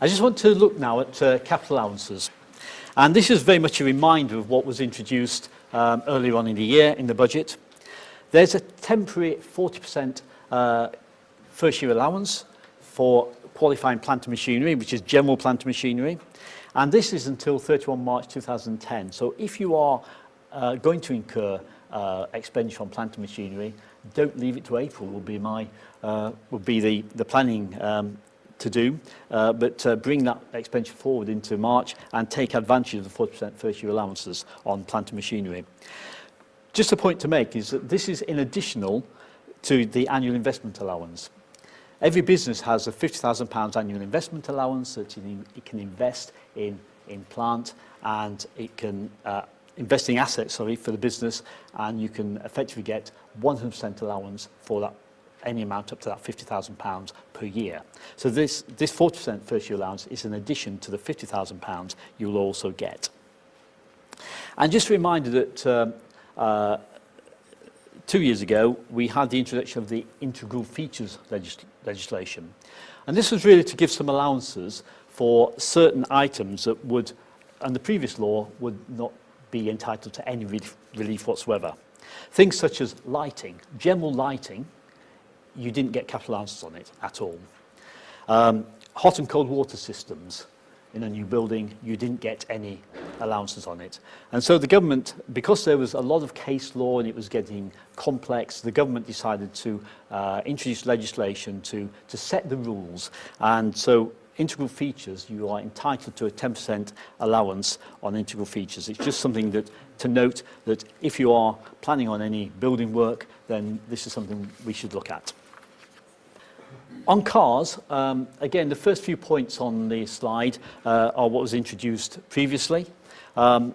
I just want to look now at capital allowances. And this is very much a reminder of what was introduced earlier on in the year in the budget. There's a temporary 40% first year allowance for qualifying plant and machinery, which is general plant and machinery. And this is until 31 March 2010. So if you are going to incur expenditure on plant and machinery, don't leave it to April, would be the planning to do, but bring that expenditure forward into March and take advantage of the 40% first year allowances on plant and machinery. Just a point to make is that this is in additional to the annual investment allowance. Every business has a £50,000 annual investment allowance that it can invest in plant, and it can invest in assets, for the business, and you can effectively get 100% allowance for that, any amount up to that £50,000 per year. So this 40% first year allowance is an addition to the £50,000 you'll also get. And just a reminder that 2 years ago we had the introduction of the integral features legislation, and this was really to give some allowances for certain items that would, under previous law, would not be entitled to any relief whatsoever. Things such as lighting, general lighting, you didn't get capital allowances on it at all. Hot and cold water systems in a new building, you didn't get any allowances on it. And so the government, because there was a lot of case law and it was getting complex, the government decided to introduce legislation to set the rules. And so integral features, you are entitled to a 10% allowance on integral features. It's just something to note that if you are planning on any building work, then this is something we should look at. On cars, again, the first few points on the slide are what was introduced previously. In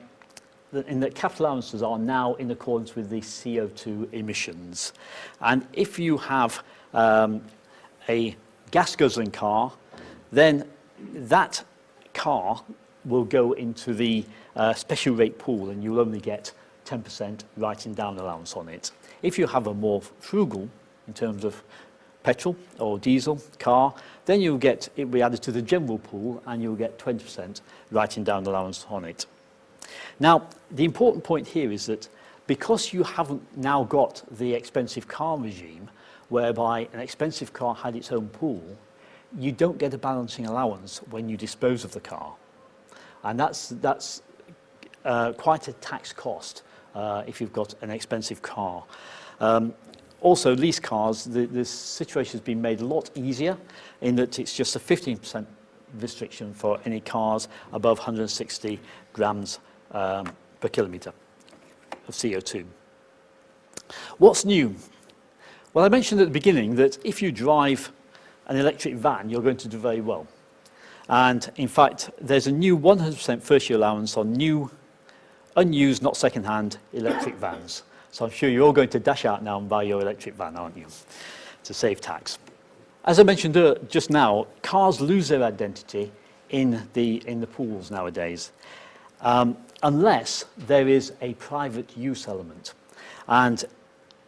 that capital allowances are now in accordance with the CO2 emissions. And if you have a gas guzzling car, then that car will go into the special rate pool, and you'll only get 10% writing down allowance on it. If you have a more frugal, in terms of petrol or diesel car, then you'll get it be added to the general pool, and you'll get 20% writing down allowance on it. Now, the important point here is that because you haven't now got the expensive car regime, whereby an expensive car had its own pool, you don't get a balancing allowance when you dispose of the car. And that's quite a tax cost if you've got an expensive car. Also, lease cars, the situation has been made a lot easier in that it's just a 15% restriction for any cars above 160 grams per kilometre of CO2. What's new? Well, I mentioned at the beginning that if you drive an electric van, you're going to do very well. And in fact, there's a new 100% first year allowance on new, unused, not second-hand electric vans. So I'm sure you're all going to dash out now and buy your electric van, aren't you, to save tax. As I mentioned just now, cars lose their identity in the pools nowadays, unless there is a private use element. And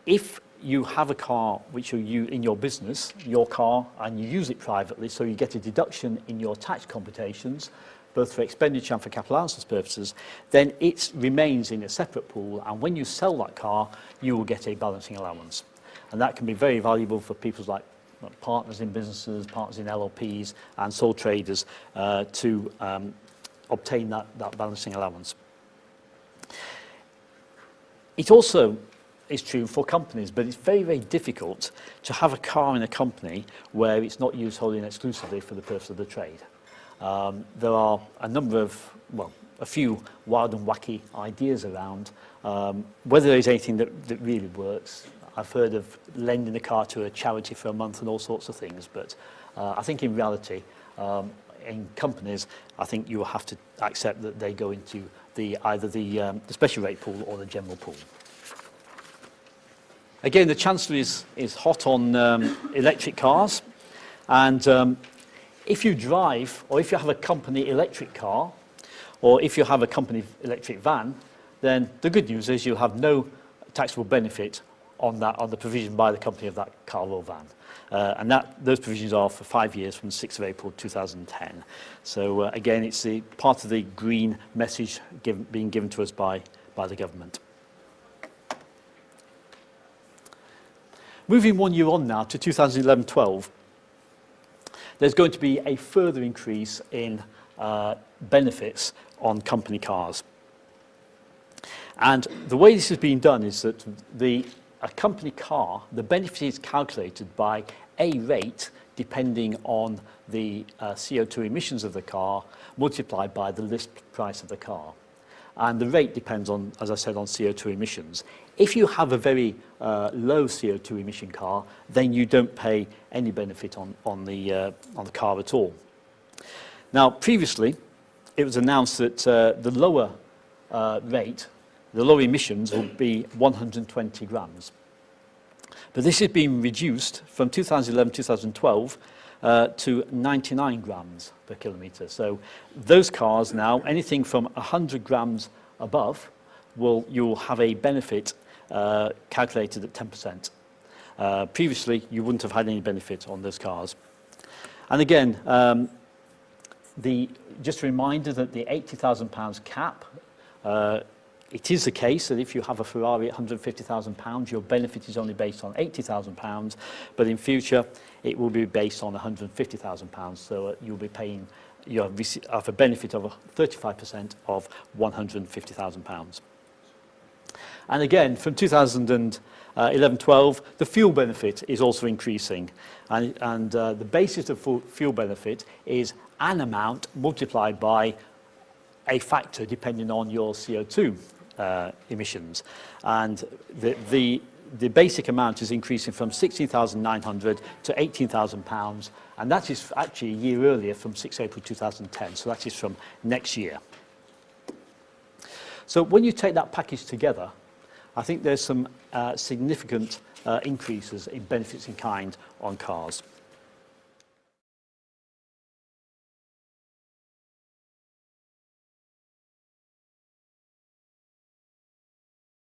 if you have a car which you in your business, your car, and you use it privately, so you get a deduction in your tax computations, both for expenditure and for capital allowances purposes, then it remains in a separate pool, and when you sell that car, you will get a balancing allowance. And that can be very valuable for people like partners in businesses, partners in LLPs, and sole traders to obtain that balancing allowance. It also is true for companies, but it's very, very difficult to have a car in a company where it's not used wholly and exclusively for the purpose of the trade. There are a number of, well, a few wild and wacky ideas around. Whether there's anything that really works, I've heard of lending a car to a charity for a month and all sorts of things, but I think in reality, in companies, I think you will have to accept that they go into either the special rate pool or the general pool. Again, the Chancellor is hot on electric cars, and if you drive, or if you have a company electric car, or if you have a company electric van, then the good news is you'll have no taxable benefit on the provision by the company of that car or van. And those provisions are for 5 years from the 6th of April 2010. So again, it's the part of the green message being given to us by the government. Moving 1 year on now to 2011-12, there's going to be a further increase in benefits on company cars. And the way this is being done is that a company car, the benefit is calculated by a rate depending on the CO2 emissions of the car multiplied by the list price of the car. And the rate depends on, as I said, on CO2 emissions. If you have a very low CO2 emission car, then you don't pay any benefit on the car at all. Now, previously, it was announced that the lower rate, the lower emissions, will be 120 grams. But this has been reduced from 2011-2012 to 99 grams per kilometre. So those cars now, anything from 100 grams above, you'll have a benefit calculated at 10%. Previously, you wouldn't have had any benefit on those cars. And again, just a reminder that the £80,000 cap, it is the case that if you have a Ferrari at £150,000, your benefit is only based on £80,000, but in future it will be based on £150,000. So you'll be paying, you have a benefit of 35% of £150,000. And again, from 2011-12, the fuel benefit is also increasing, and the basis of fuel benefit is an amount multiplied by a factor depending on your CO2 emissions. And the basic amount is increasing from £16,900 to £18,000, and that is actually a year earlier from 6 April 2010, so that is from next year. So when you take that package together, I think there's some significant increases in benefits in kind on cars.